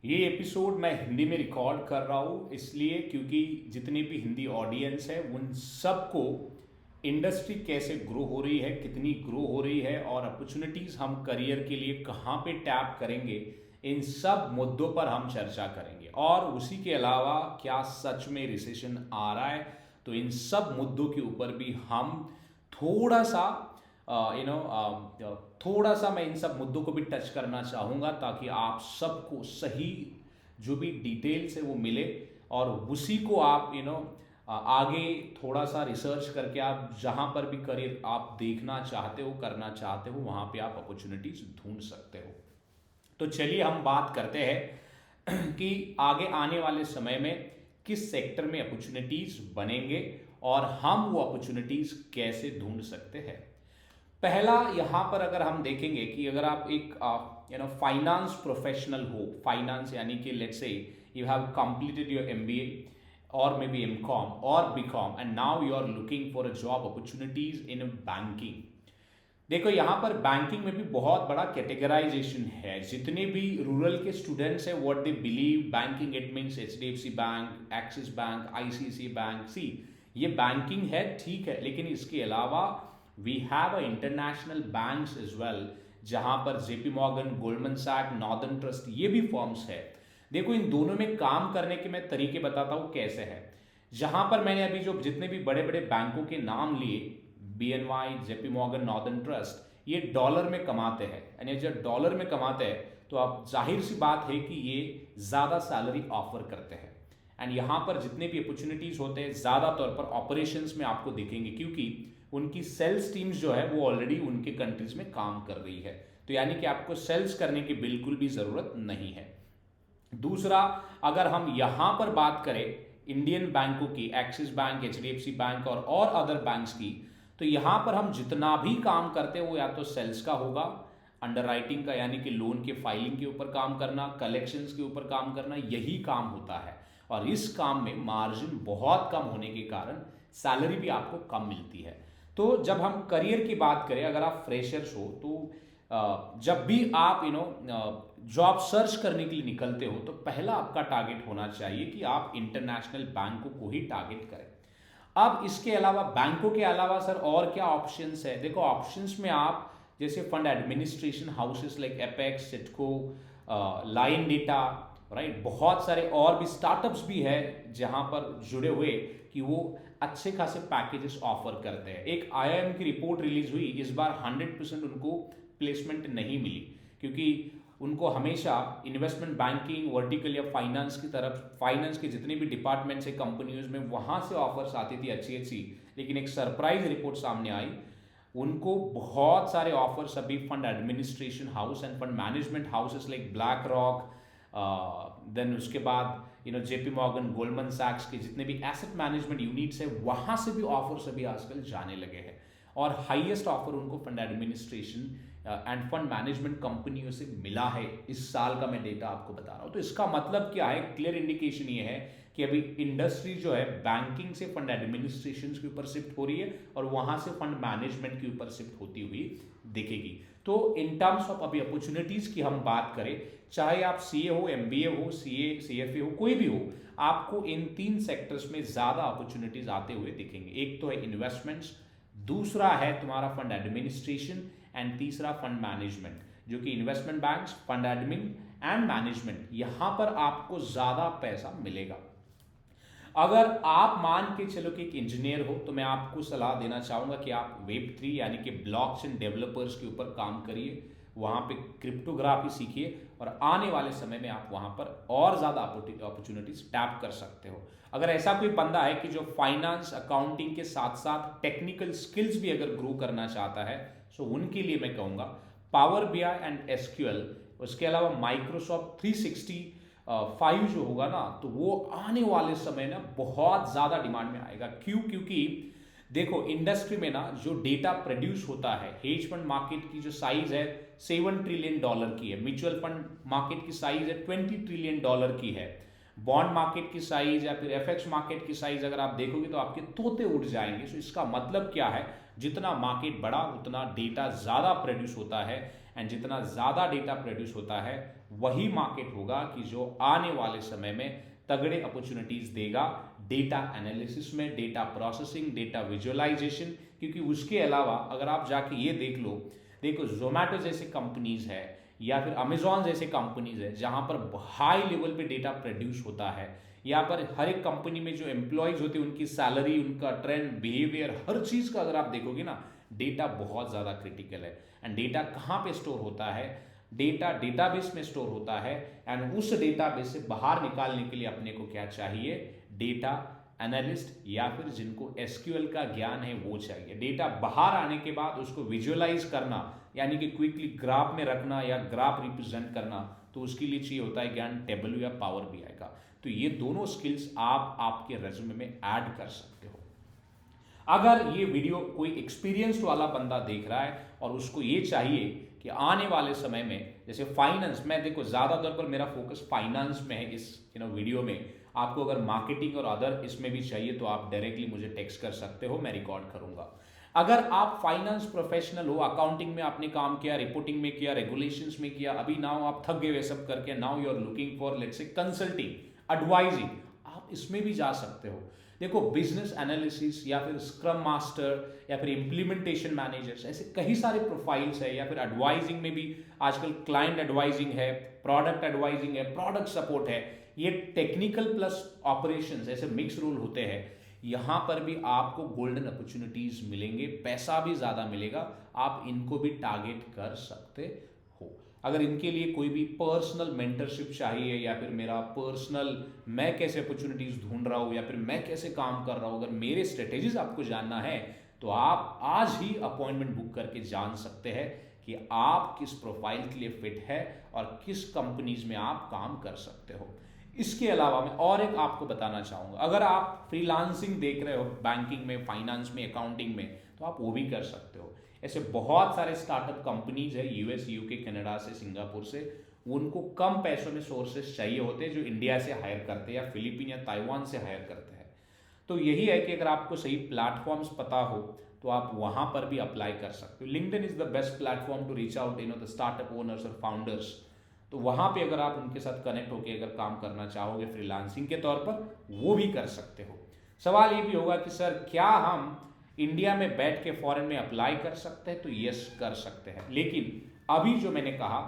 ये एपिसोड मैं हिंदी में रिकॉर्ड कर रहा हूँ इसलिए क्योंकि जितनी भी हिंदी ऑडियंस है उन सबको इंडस्ट्री कैसे ग्रो हो रही है, कितनी ग्रो हो रही है और अपॉर्चुनिटीज़ हम करियर के लिए कहाँ पे टैप करेंगे, इन सब मुद्दों पर हम चर्चा करेंगे। और उसी के अलावा क्या सच में रिसेशन आ रहा है, तो इन सब मुद्दों के ऊपर भी हम थोड़ा सा थोड़ा सा मैं इन सब मुद्दों को भी टच करना चाहूँगा ताकि आप सबको सही जो भी डिटेल्स है वो मिले और उसी को आप आगे थोड़ा सा रिसर्च करके आप जहाँ पर भी करियर आप देखना चाहते हो, करना चाहते हो, वहाँ पे आप अपॉर्चुनिटीज ढूंढ सकते हो। तो चलिए हम बात करते हैं कि आगे आने वाले समय में किस सेक्टर में अपॉर्चुनिटीज बनेंगे और हम वो अपॉर्चुनिटीज कैसे ढूंढ सकते हैं। पहला यहाँ पर अगर हम देखेंगे कि अगर आप एक फाइनेंस प्रोफेशनल हो, फाइनेंस यानी कि let's say you have completed your MBA और मे बी एमकॉम और BCom and now you are looking for a job opportunities in banking. देखो यहाँ पर बैंकिंग में भी बहुत बड़ा कैटेगराइजेशन है। जितने भी रूरल के स्टूडेंट्स हैं what they believe banking it means HDFC bank, Axis bank, ICICI bank. See ये बैंकिंग है, ठीक है, लेकिन इसके अलावा we have a international banks as well, जहां पर जेपी मॉर्गन, गोल्डमन सैक्स, नॉर्दर्न ट्रस्ट ये भी फर्म्स है। देखो इन दोनों में काम करने के मैं तरीके बताता हूं कैसे है। जहां पर मैंने अभी जो जितने भी बड़े बड़े बैंकों के नाम लिए, BNY, JP Morgan, northern Trust, ये डॉलर में कमाते हैं। यानी जब डॉलर में कमाते हैं तो आप जाहिर सी बात है कि ये ज्यादा सैलरी ऑफर करते हैं। एंड यहाँ पर जितने भी अपॉर्चुनिटीज होते हैं ज्यादातर पर ऑपरेशंस में आपको दिखेंगे, क्योंकि उनकी सेल्स टीम्स जो है वो ऑलरेडी उनके कंट्रीज में काम कर रही है। तो यानी कि आपको सेल्स करने की बिल्कुल भी जरूरत नहीं है। दूसरा, अगर हम यहां पर बात करें इंडियन बैंकों की, एक्सिस बैंक, एचडीएफसी बैंक और अदर बैंक्स की, तो यहां पर हम जितना भी काम करते हैं वो या तो सेल्स का होगा, अंडरराइटिंग का यानी कि लोन के फाइलिंग के ऊपर काम करना, कलेक्शंस के ऊपर काम करना, यही काम होता है। और इस काम में मार्जिन बहुत कम होने के कारण सैलरी भी आपको कम मिलती है। तो जब हम करियर की बात करें, अगर आप फ्रेशर्स हो तो जब भी आप जॉब सर्च करने के लिए निकलते हो तो पहला आपका टारगेट होना चाहिए कि आप इंटरनेशनल बैंकों को ही टारगेट करें। अब इसके अलावा बैंकों के अलावा सर और क्या ऑप्शंस है? देखो ऑप्शंस में आप जैसे fund administration houses like apex, CIDCO, line data, right, बहुत सारे और भी स्टार्टअप्स भी है जहां पर जुड़े हुए कि वो अच्छे खासे पैकेजेस ऑफर करते हैं। एक आईआईएम की रिपोर्ट रिलीज हुई, इस बार 100% उनको प्लेसमेंट नहीं मिली क्योंकि उनको हमेशा इन्वेस्टमेंट बैंकिंग वर्टिकल या फाइनेंस की तरफ, फाइनेंस के जितने भी डिपार्टमेंट्स है कंपनियों में, वहां से ऑफर्स आती थी अच्छी अच्छी। लेकिन एक सरप्राइज रिपोर्ट सामने आई, उनको बहुत सारे ऑफर्स अभी fund administration house and fund management houses like BlackRock, then उसके बाद जेपी मॉर्गन, गोल्डमन सैक्स के जितने भी एसेट मैनेजमेंट यूनिट्स है वहां से भी ऑफर्स अभी आजकल जाने लगे हैं। और हाईएस्ट ऑफर उनको fund administration and fund management कंपनियों से मिला है। इस साल का मैं डेटा आपको बता रहा हूं। तो इसका मतलब क्या है? क्लियर इंडिकेशन ये है कि अभी इंडस्ट्री जो है बैंकिंग से फंड एडमिनिस्ट्रेशन के ऊपर शिफ्ट हो रही है और वहां से फंड मैनेजमेंट के ऊपर शिफ्ट होती हुई दिखेगी। तो इन टर्म्स ऑफ अभी अपॉर्चुनिटीज की हम बात करें, चाहे आप सीए हो, एमबीए हो, सीए, सीएफए हो, कोई भी हो, आपको इन तीन सेक्टर्स में ज्यादा अपॉर्चुनिटीज आते हुए दिखेंगे। एक तो है इन्वेस्टमेंट्स, दूसरा है तुम्हारा फंड एडमिनिस्ट्रेशन एंड तीसरा फंड मैनेजमेंट, जो कि investment banks, fund admin and management, यहां पर आपको ज्यादा पैसा मिलेगा। अगर आप मान के चलो कि एक इंजीनियर हो तो मैं आपको सलाह देना चाहूंगा कि आप वेब3 यानी कि ब्लॉकचेन डेवलपर्स के ऊपर काम करिए, वहां पे क्रिप्टोग्राफी सीखिए और आने वाले समय में आप वहां पर और ज्यादा अपॉर्चुनिटीज टैप कर सकते हो। अगर ऐसा कोई बंदा है कि जो फाइनेंस, अकाउंटिंग के साथ साथ टेक्निकल स्किल्स भी अगर ग्रो करना चाहता है, सो उनके लिए मैं कहूंगा पावर बीआई एंड एसक्यूएल, उसके अलावा माइक्रोसॉफ्ट 365 जो होगा ना, तो वो आने वाले समय ना बहुत ज्यादा डिमांड में आएगा। क्यों? क्योंकि देखो इंडस्ट्री में ना जो डेटा प्रोड्यूस होता है, हेज फंड मार्केट की जो साइज है $7 ट्रिलियन की है, म्यूचुअल फंड मार्केट की साइज है $20 ट्रिलियन की है, बॉन्ड मार्केट की साइज या फिर एफएक्स मार्केट की साइज अगर आप देखोगे तो आपके तोते उड़ जाएंगे। सो इसका मतलब क्या है? जितना मार्केट बड़ा उतना डेटा ज्यादा प्रोड्यूस होता है एंड जितना ज़्यादा डेटा प्रोड्यूस होता है वही मार्केट होगा कि जो आने वाले समय में तगड़े अपॉर्चुनिटीज देगा डेटा एनालिसिस में, डेटा प्रोसेसिंग, डेटा विजुअलाइजेशन। क्योंकि उसके अलावा अगर आप जाके ये देखो जोमेटो जैसे कंपनीज है या फिर अमेजॉन जैसे कंपनीज है जहां पर हाई लेवल पे डेटा प्रोड्यूस होता है, यहाँ पर हर एक कंपनी में जो एम्प्लॉयज होते हैं उनकी सैलरी, उनका ट्रेंड, बिहेवियर, हर चीज का अगर आप देखोगे ना, डेटा बहुत ज्यादा क्रिटिकल है। एंड डेटा कहाँ पे स्टोर होता है? डेटा डेटाबेस में स्टोर होता है। एंड उस डेटाबेस से बाहर निकालने के लिए अपने को क्या चाहिए? डेटा एनालिस्ट या फिर जिनको एसक्यूएल का ज्ञान है वो चाहिए। डेटा बाहर आने के बाद उसको विजुअलाइज करना, यानी कि क्विकली ग्राफ में रखना या ग्राफ रिप्रेजेंट करना, तो उसके लिए चाहिए होता है ज्ञान टेबल या पावर बीआई का। तो ये दोनों स्किल्स आप आपके रेज्यूमे में ऐड कर सकते हो। अगर ये वीडियो कोई एक्सपीरियंस्ड वाला बंदा देख रहा है और उसको ये चाहिए कि आने वाले समय में जैसे फाइनेंस में, देखो ज़्यादातर पर मेरा फोकस फाइनेंस में है इस वीडियो में। आपको अगर मार्केटिंग और अदर इसमें भी चाहिए तो आप डायरेक्टली मुझे टेक्स्ट कर सकते हो, मैं रिकॉर्ड करूंगा। अगर आप फाइनेंस प्रोफेशनल हो, अकाउंटिंग में आपने काम किया, रिपोर्टिंग में किया, रेगुलेशंस में किया, अभी नाउ आप थक गए वे सब करके, now you are looking for let's say consulting, advising, आप इसमें भी जा सकते हो। देखो बिजनेस एनालिसिस या फिर स्क्रम मास्टर या फिर इम्प्लीमेंटेशन मैनेजर्स, ऐसे कई सारे प्रोफाइल्स है। या फिर एडवाइजिंग में भी आजकल क्लाइंट एडवाइजिंग है, प्रोडक्ट एडवाइजिंग है, प्रोडक्ट सपोर्ट है, ये टेक्निकल प्लस ऑपरेशंस, ऐसे मिक्स रोल होते हैं। यहां पर भी आपको गोल्डन अपॉर्चुनिटीज मिलेंगे, पैसा भी ज्यादा मिलेगा, आप इनको भी टारगेट कर सकते हो। अगर इनके लिए कोई भी पर्सनल मेंटरशिप चाहिए या फिर मेरा पर्सनल मैं कैसे अपॉर्चुनिटीज ढूंढ रहा हूं या फिर मैं कैसे काम कर रहा हूं, अगर मेरे स्ट्रेटेजीज आपको जानना है तो आप आज ही अपॉइंटमेंट बुक करके जान सकते हैं कि आप किस प्रोफाइल के लिए फिट है और किस कंपनीज में आप काम कर सकते हो। इसके अलावा मैं और एक आपको बताना चाहूंगा, अगर आप फ्रीलांसिंग देख रहे हो बैंकिंग में, फाइनेंस में, अकाउंटिंग में, तो आप वो भी कर सकते हो। ऐसे बहुत सारे स्टार्टअप कंपनीज है यूएस, यूके, कनाडा से, सिंगापुर से, उनको कम पैसों में सोर्सेस चाहिए होते हैं जो इंडिया से हायर करते हैं या फिलीपीन या ताइवान से हायर करते हैं। तो यही है कि अगर आपको सही प्लेटफॉर्म्स पता हो तो आप वहां पर भी अप्लाई कर सकते हो। LinkedIn is the best platform to reach out the startup owners और फाउंडर्स। तो वहां पे अगर आप उनके साथ कनेक्ट होकर अगर काम करना चाहोगे फ्रीलांसिंग के तौर पर, वो भी कर सकते हो। सवाल ये भी होगा कि सर क्या हम इंडिया में बैठ के फॉरेन में अप्लाई कर सकते हैं? तो यस, कर सकते हैं। लेकिन अभी जो मैंने कहा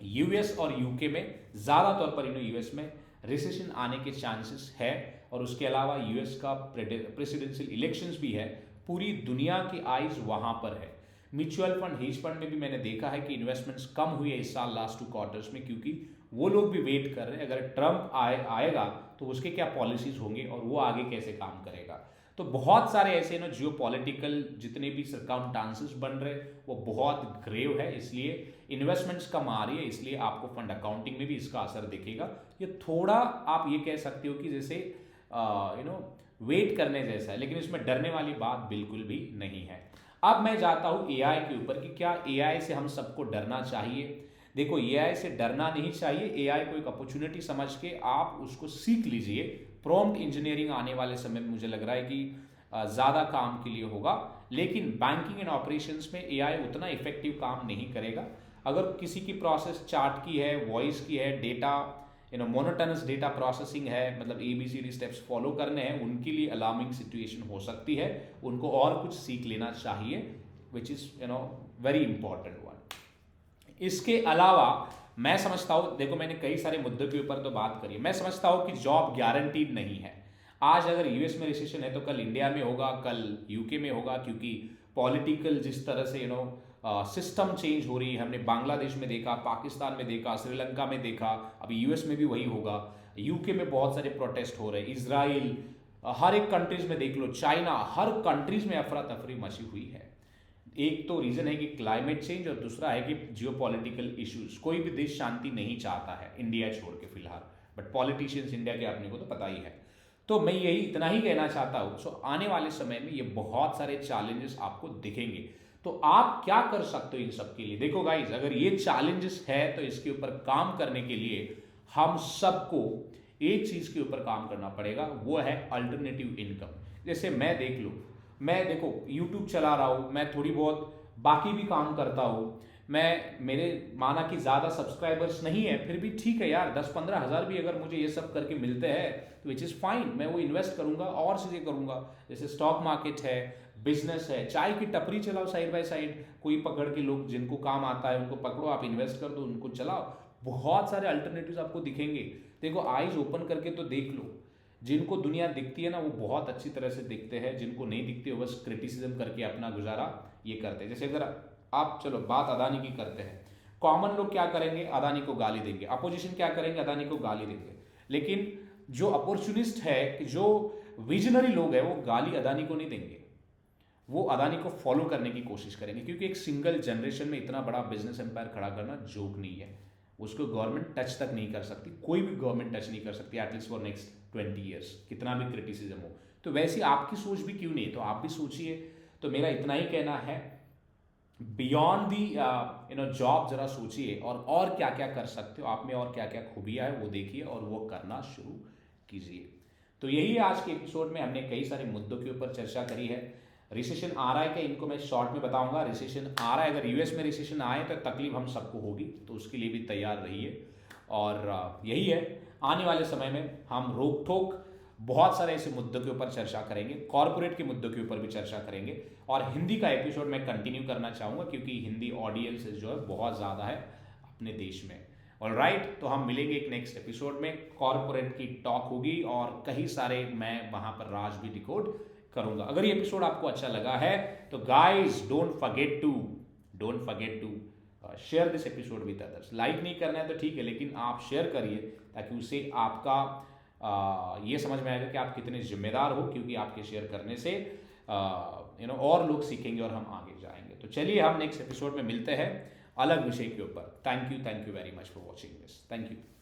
यूएस और यूके में ज्यादा तौर पर यूएस में रिसेशन आने के चांसेस है, और उसके अलावा यूएस का प्रेसिडेंशियल इलेक्शंस भी है, पूरी दुनिया की आइज वहां पर है। म्यूचुअल फंड, हेज फंड में भी मैंने देखा है कि इन्वेस्टमेंट्स कम हुई है इस साल लास्ट 2 क्वार्टर्स में, क्योंकि वो लोग भी वेट कर रहे हैं अगर ट्रंप आएगा तो उसके क्या पॉलिसीज होंगे और वो आगे कैसे काम करेगा। तो बहुत सारे ऐसे जियो पॉलिटिकल जितने भी सरकमस्टांसेस बन रहे वो बहुत ग्रेव है, इसलिए इन्वेस्टमेंट्स कम आ रही है, इसलिए आपको फंड अकाउंटिंग में भी इसका असर दिखेगा। ये थोड़ा आप ये कह सकते हो कि जैसे वेट करने जैसा है, लेकिन इसमें डरने वाली बात बिल्कुल भी नहीं है। अब मैं जाता हूं एआई के ऊपर कि क्या एआई से हम सबको डरना चाहिए। देखो एआई से डरना नहीं चाहिए, एआई को एक अपॉर्चुनिटी समझ के आप उसको सीख लीजिए। प्रॉम्प्ट इंजीनियरिंग आने वाले समय में मुझे लग रहा है कि ज़्यादा काम के लिए होगा, लेकिन बैंकिंग एंड ऑपरेशंस में एआई उतना इफेक्टिव काम नहीं करेगा। अगर किसी की प्रोसेस चार्ट की है, वॉइस की है, डेटा मोनोटोनस डेटा प्रोसेसिंग है, मतलब ABCD स्टेप्स फॉलो करने हैं, उनके लिए अलार्मिंग सिचुएशन हो सकती है, उनको और कुछ सीख लेना चाहिए, which is very important one. इसके अलावा मैं समझता हूं, देखो मैंने कई सारे मुद्दों के ऊपर तो बात करी है, मैं समझता हूं कि जॉब गारंटीड नहीं है। आज अगर यूएस में रिसेशन है तो कल इंडिया में होगा, कल यूके में होगा, क्योंकि पॉलिटिकल जिस तरह से सिस्टम चेंज हो रही है। हमने बांग्लादेश में देखा, पाकिस्तान में देखा, श्रीलंका में देखा, अभी यूएस में भी वही होगा। यूके में बहुत सारे प्रोटेस्ट हो रहे हैं, इजराइल, हर एक कंट्रीज में देख लो, चाइना, हर कंट्रीज में अफरा तफरी मची हुई है। एक तो रीजन है कि क्लाइमेट चेंज, और दूसरा है कि जियोपॉलिटिकल इश्यूज। कोई भी देश शांति नहीं चाहता है, इंडिया छोड़ के फिलहाल, बट पॉलिटिशियंस इंडिया के अपने को तो पता ही है। तो मैं यही इतना ही कहना चाहता हूं। सो आने वाले समय में ये बहुत सारे चैलेंजेस आपको दिखेंगे, तो आप क्या कर सकते हो इन सब के लिए। देखो गाइज, अगर ये चैलेंजेस है तो इसके ऊपर काम करने के लिए हम सबको एक चीज के ऊपर काम करना पड़ेगा, वो है अल्टरनेटिव इनकम। जैसे मैं देखो यूट्यूब चला रहा हूं, मैं थोड़ी बहुत बाकी भी काम करता हूं, मेरे माना कि ज़्यादा सब्सक्राइबर्स नहीं है, फिर भी ठीक है यार, 10-15 हज़ार भी अगर मुझे ये सब करके मिलते हैं तो विच इज़ फाइन, मैं वो इन्वेस्ट करूँगा और चीज़ें करूँगा। जैसे स्टॉक मार्केट है, बिजनेस है, चाय की टपरी चलाओ साइड बाय साइड, कोई पकड़ के लोग जिनको काम आता है उनको पकड़ो, आप इन्वेस्ट कर दो, उनको चलाओ, बहुत सारे अल्टरनेटिव्स आपको दिखेंगे। देखो आईज ओपन करके तो देख लो, जिनको दुनिया दिखती है ना वो बहुत अच्छी तरह से दिखते हैं, जिनको नहीं दिखती वो बस क्रिटिसिज्म करके अपना गुजारा ये करते हैं। जैसे अगर आप चलो बात अदानी की करते हैं, कॉमन लोग क्या करेंगे, अदानी को गाली देंगे, अपोजिशन क्या करेंगे, अदानी को गाली देंगे, लेकिन जो अपॉर्चुनिस्ट है, जो विजनरी लोग हैं, वो गाली अदानी को नहीं देंगे, वो अदानी को फॉलो करने की कोशिश करेंगे, क्योंकि एक सिंगल जनरेशन में इतना बड़ा बिजनेस एम्पायर खड़ा करना जोक नहीं है, उसको गवर्नमेंट टच तक नहीं कर सकती, कोई भी गवर्नमेंट टच नहीं कर सकती एटलीस्ट फॉर नेक्स्ट 20 ईयर्स, कितना भी क्रिटिसिज्म हो। तो वैसी आपकी सोच भी क्यों नहीं, तो आप भी सोचिए। तो मेरा इतना ही कहना है, बियॉन्ड दी जॉब जरा सोचिए और क्या क्या कर सकते हो, आप में और क्या क्या खूबियाँ है वो देखिए और वो करना शुरू कीजिए। तो यही आज के एपिसोड में हमने कई सारे मुद्दों के ऊपर चर्चा करी है। रिसेशन आ रहा है क्या, इनको मैं शॉर्ट में बताऊंगा। रिसेशन आ रहा है, अगर यूएस में रिसेशन आए तो तकलीफ हम सबको होगी, तो उसके लिए भी तैयार रहिए। और यही है, आने वाले समय में हम रोक ठोक बहुत सारे ऐसे मुद्दों के ऊपर चर्चा करेंगे, कॉर्पोरेट के मुद्दों के ऊपर भी चर्चा करेंगे, और हिंदी का एपिसोड मैं कंटिन्यू करना चाहूँगा क्योंकि हिंदी ऑडियंस जो है बहुत ज़्यादा है अपने देश में। ऑलराइट, तो हम मिलेंगे एक नेक्स्ट एपिसोड में, कॉर्पोरेट की टॉक होगी और कई सारे मैं वहाँ पर राज भी डिकोड करूँगा। अगर ये एपिसोड आपको अच्छा लगा है तो guys don't forget to share this episode with others. Like नहीं करना है तो ठीक है, लेकिन आप शेयर करिए ताकि उससे आपका ये समझ में आएगा कि आप कितने जिम्मेदार हो, क्योंकि आपके शेयर करने से और लोग सीखेंगे और हम आगे जाएंगे। तो चलिए हम नेक्स्ट एपिसोड में मिलते हैं अलग विषय के ऊपर। Thank you very much for watching this. Thank you.